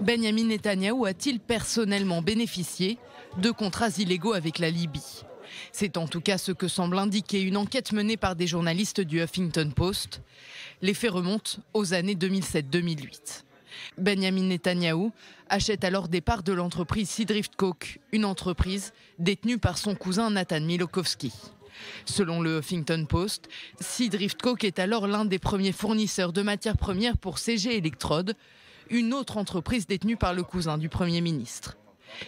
Benyamin Netanyahou a-t-il personnellement bénéficié de contrats illégaux avec la Libye? C'est en tout cas ce que semble indiquer une enquête menée par des journalistes du Huffington Post. Les faits remontent aux années 2007-2008. Benyamin Netanyahou achète alors des parts de l'entreprise Seadrift Coke, une entreprise détenue par son cousin Nathan Miłkowski. Selon le Huffington Post, Seadrift Coke est alors l'un des premiers fournisseurs de matières premières pour CG Electrode, une autre entreprise détenue par le cousin du Premier ministre.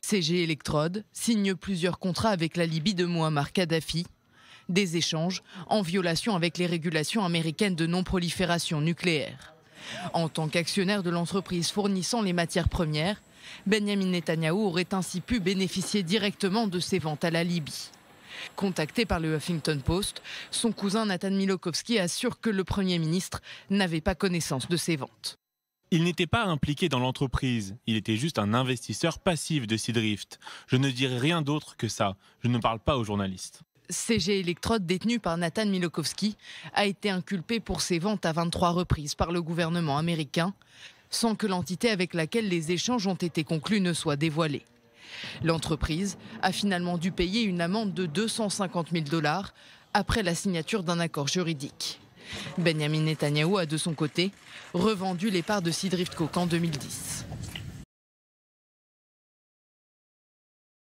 CG Electrode signe plusieurs contrats avec la Libye de Mouammar Kadhafi, des échanges en violation avec les régulations américaines de non-prolifération nucléaire. En tant qu'actionnaire de l'entreprise fournissant les matières premières, Benyamin Netanyahou aurait ainsi pu bénéficier directement de ces ventes à la Libye. Contacté par le Huffington Post, son cousin Nathan Miłkowski assure que le Premier ministre n'avait pas connaissance de ces ventes. Il n'était pas impliqué dans l'entreprise, il était juste un investisseur passif de Seadrift. Je ne dirai rien d'autre que ça, je ne parle pas aux journalistes. CG Electrode, détenu par Nathan Miłkowski, a été inculpé pour ses ventes à 23 reprises par le gouvernement américain, sans que l'entité avec laquelle les échanges ont été conclus ne soit dévoilée. L'entreprise a finalement dû payer une amende de 250 000 $ après la signature d'un accord juridique. Benyamin Netanyahou a de son côté revendu les parts de Seadrift Coke en 2010.